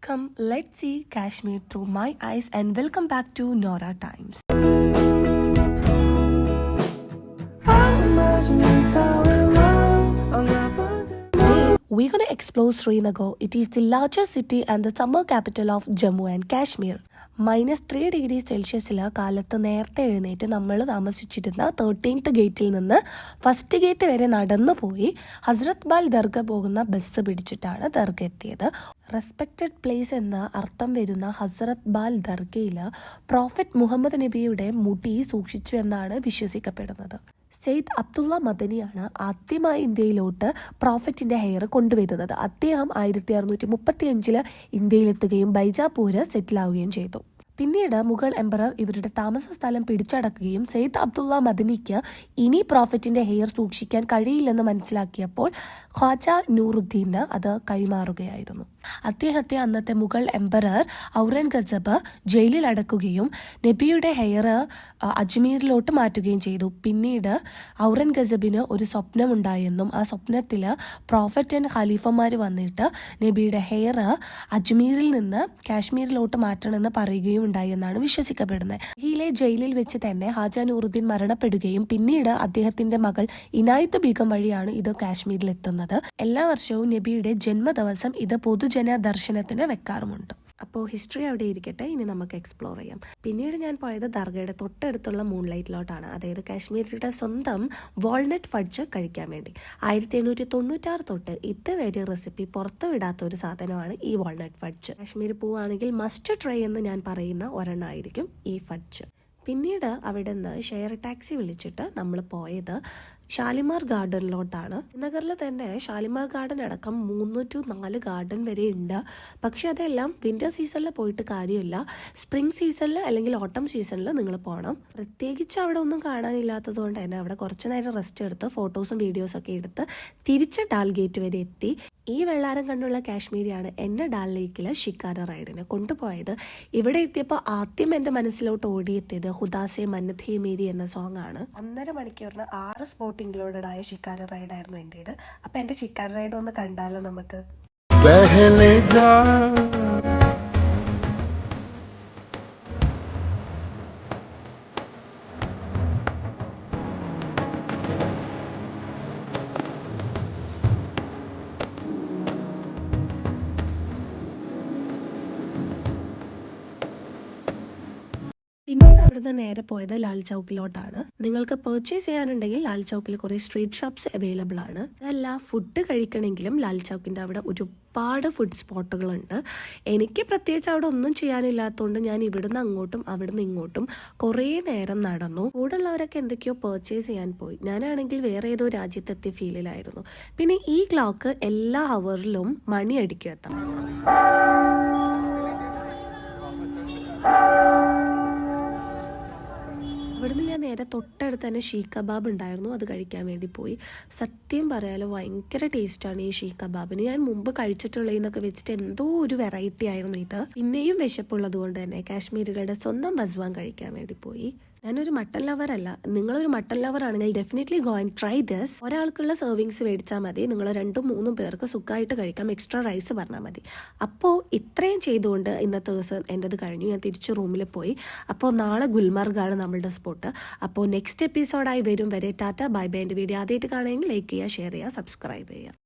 Come, let's see Kashmir through my eyes and welcome back to Nora Times. We're going to explore Srinagar. It is the largest city and the summer capital of Jammu and Kashmir. -3 degree സെൽഷ്യസിൽ കാലത്ത് നേരത്തെ എഴുന്നേറ്റ് നമ്മൾ താമസിച്ചിരുന്ന 13th ഗേറ്റിൽ നിന്ന് first gate വരെ നടന്നു പോയി ഹസ്രത് ബാൽ ദർഗ പോകുന്ന ബസ് പിടിച്ചിട്ടാണ് ദർഗ എത്തിയത്. റെസ്പെക്റ്റഡ് പ്ലേസ് എന്ന അർത്ഥം വരുന്ന ഹസ്രത് ബാൽ ദർഗയിൽ പ്രോഫറ്റ് മുഹമ്മദ് നബിയുടെ മുടി സൂക്ഷിച്ചു എന്നാണ് വിശ്വസിക്കപ്പെടുന്നത്. സെയ്ദ് അബ്ദുള്ള മദനിയാണ് ആദ്യമായി ഇന്ത്യയിലോട്ട് പ്രോഫറ്റിന്റെ ഹെയർ കൊണ്ടുവരുന്നത്. അദ്ദേഹം 1635 ഇന്ത്യയിലെത്തുകയും ബൈജാപൂര് സെറ്റിലാവുകയും ചെയ്തു. പിന്നീട് മുഗൾ എംപറർ ഇവരുടെ താമസ സ്ഥലം പിടിച്ചടക്കുകയും സെയ്ദ് അബ്ദുള്ള മദനിക്ക് ഇനി പ്രോഫറ്റിന്റെ ഹെയർ സൂക്ഷിക്കാൻ കഴിയില്ലെന്ന് മനസ്സിലാക്കിയപ്പോൾ ഖ്വാജ നൂറുദ്ദീന് അത് കൈമാറുകയായിരുന്നു. അദ്ദേഹത്തെ അന്നത്തെ മുഗൾ എംപറർ ഔറംഗസേബ് ജയിലിൽ അടക്കുകയും നബിയുടെ ഹെയർ അജ്മീറിലോട്ട് മാറ്റുകയും ചെയ്തു. പിന്നീട് ഔറംഗസേബിന് ഒരു സ്വപ്നമുണ്ടായെന്നും ആ സ്വപ്നത്തിൽ പ്രോഫറ്റ് ആൻഡ് ഖലീഫമാർ വന്നിട്ട് നബിയുടെ ഹെയർ അജ്മീറിൽ നിന്ന് കാശ്മീരിലോട്ട് മാറ്റണമെന്ന് പറയുകയും ഉണ്ടായി എന്നാണ് വിശ്വസിക്കപ്പെടുന്നത്. ഡൽഹിയിലെ ജയിലിൽ വെച്ച് തന്നെ ഖാജ നൂറുദ്ദീൻ മരണപ്പെടുകയും പിന്നീട് അദ്ദേഹത്തിന്റെ മകൾ ഇനായത്ത് ബീഗം വഴിയാണ് ഇത് കാശ്മീരിൽ എത്തുന്നത്. എല്ലാ വർഷവും നബിയുടെ ജന്മദിവസം ഇത് പൊതുജന ദർശനത്തിന് വെക്കാറുമുണ്ട്. അപ്പോൾ ഹിസ്റ്ററി അവിടെ ഇരിക്കട്ടെ, ഇനി നമുക്ക് എക്സ്പ്ലോർ ചെയ്യാം. പിന്നീട് ഞാൻ പോയത് ദർഗയുടെ തൊട്ടടുത്തുള്ള മൂൺലൈറ്റിലോട്ടാണ്, അതായത് കാശ്മീരിയുടെ സ്വന്തം വാൾനട്ട് ഫഡ്ജ് കഴിക്കാൻ വേണ്ടി. 1896 തൊട്ട് ഇതുവരെ റെസിപ്പി പുറത്തു വിടാത്ത ഒരു സാധനമാണ് ഈ വാൾനട്ട് ഫഡ്ജ്. കാശ്മീർ പോവുകയാണെങ്കിൽ മസ്റ്റ് ട്രൈ എന്ന് ഞാൻ പറയുന്ന ഒരെണ്ണമായിരിക്കും ഈ ഫഡ്ജ്. പിന്നീട് അവിടെ നിന്ന് ഷെയർ ടാക്സി വിളിച്ചിട്ട് നമ്മൾ പോയത് ഷാലിമാർ ഗാർഡനിലോട്ടാണ്. നഗറിൽ തന്നെ ഷാലിമാർ ഗാർഡൻ അടക്കം 3 to 4 ഗാർഡൻ വരെ ഉണ്ട്. പക്ഷെ അതെല്ലാം വിന്റർ സീസണിൽ പോയിട്ട് കാര്യമില്ല. സ്പ്രിംഗ് സീസണിൽ അല്ലെങ്കിൽ ഓട്ടം സീസണിൽ നിങ്ങൾ പോകണം. പ്രത്യേകിച്ച് അവിടെ ഒന്നും കാണാനില്ലാത്തത് കൊണ്ട് തന്നെ അവിടെ കുറച്ച് നേരം റെസ്റ്റ് എടുത്ത് ഫോട്ടോസും വീഡിയോസും ഒക്കെ എടുത്ത് തിരിച്ച് ഡാൽ ഗേറ്റ് വരെ എത്തി. ഈ വെള്ളാരം കണ്ടുള്ള കാശ്മീരിയാണ് എന്നെ ഡാൽ ലേക്കിൽ ഷിക്കാര റൈഡിന് കൊണ്ടുപോയത്. ഇവിടെ എത്തിയപ്പോൾ ആദ്യം എൻ്റെ മനസ്സിലോട്ട് ഓടിയെത്തിയത് ഹുദാസെ മന്നഥേ മേരി എന്ന സോങ് ആണ്. 1.5 മണിക്കൂറിന് 6 സ്പോട്ട് ഇൻക്ലൂഡഡ് ആയ ഷിക്കാര റൈഡായിരുന്നു എൻ്റേത്. അപ്പം എൻ്റെ ഷിക്കാര റൈഡ് ഒന്ന് കണ്ടാലോ നമുക്ക്. പിന്നീട് അവിടുന്ന് നേരെ പോയത് ലാൽ ചൗക്കിലോട്ടാണ്. നിങ്ങൾക്ക് പർച്ചേസ് ചെയ്യാനുണ്ടെങ്കിൽ ലാൽ ചൗക്കിൽ കുറേ സ്ട്രീറ്റ് ഷോപ്സ് അവൈലബിൾ ആണ്. അതല്ല, ഫുഡ് കഴിക്കണമെങ്കിലും ലാൽ ചൗക്കിൻ്റെ അവിടെ ഒരുപാട് ഫുഡ് സ്പോട്ടുകളുണ്ട്. എനിക്ക് പ്രത്യേകിച്ച് അവിടെ ഒന്നും ചെയ്യാനില്ലാത്തതുകൊണ്ട് ഞാൻ ഇവിടുന്ന് അങ്ങോട്ടും അവിടുന്ന് ഇങ്ങോട്ടും കുറേ നേരം നടന്നു. കൂടെയുള്ളവരൊക്കെ എന്തൊക്കെയോ പർച്ചേസ് ചെയ്യാൻ പോയി. ഞാനാണെങ്കിൽ വേറെ ഏതോ രാജ്യത്തെത്തിയ ഫീലിലായിരുന്നു. പിന്നെ ഈ ക്ലോക്ക് എല്ലാ ഹവറിലും മണി അടിക്കും എത്താം. ഇവിടുന്ന് ഞാൻ നേരെ തൊട്ടടുത്ത് തന്നെ ഷീ കബാബ് ഉണ്ടായിരുന്നു, അത് കഴിക്കാൻ വേണ്ടി പോയി. സത്യം പറയാലോ ഭയങ്കര ടേസ്റ്റാണ് ഈ ഷീ കബാബിന്. ഞാൻ മുമ്പ് കഴിച്ചിട്ടുള്ളതെന്നൊക്കെ വെച്ചിട്ട് എന്തോ ഒരു വെറൈറ്റി ആയിരുന്നു ഇത്. പിന്നെയും വിശപ്പുള്ളത് കൊണ്ട് തന്നെ കാശ്മീരികളുടെ സ്വന്തം ബസ്വാൻ കഴിക്കാൻ വേണ്ടി പോയി. ഞാനൊരു മട്ടൺ ലവർ അല്ല. നിങ്ങളൊരു മട്ടൺ ലവർ ആണെങ്കിൽ definitely go and try this. ഒരാൾക്കുള്ള സെർവിങ്സ് മേടിച്ചാൽ മതി. നിങ്ങൾ 2-3 പേർക്ക് സുഖമായിട്ട് കഴിക്കാം. എക്സ്ട്രാ റൈസ് പറഞ്ഞാൽ മതി. അപ്പോൾ ഇത്രയും ചെയ്തുകൊണ്ട് ഇന്നത്തെ ദിവസം എൻ്റെത് കഴിഞ്ഞു. ഞാൻ തിരിച്ച് റൂമിൽ പോയി. അപ്പോൾ നാളെ ഗുൽമർഗാണ് നമ്മളുടെ സ്പോട്ട്. അപ്പോൾ നെക്സ്റ്റ് എപ്പിസോഡായി വരും വരെ ടാറ്റ ബൈ ബൈ. എൻ്റെ വീഡിയോ ആദ്യമായിട്ട് കാണുമെങ്കിൽ ലൈക്ക് ചെയ്യുക, ഷെയർ ചെയ്യുക, സബ്സ്ക്രൈബ് ചെയ്യുക.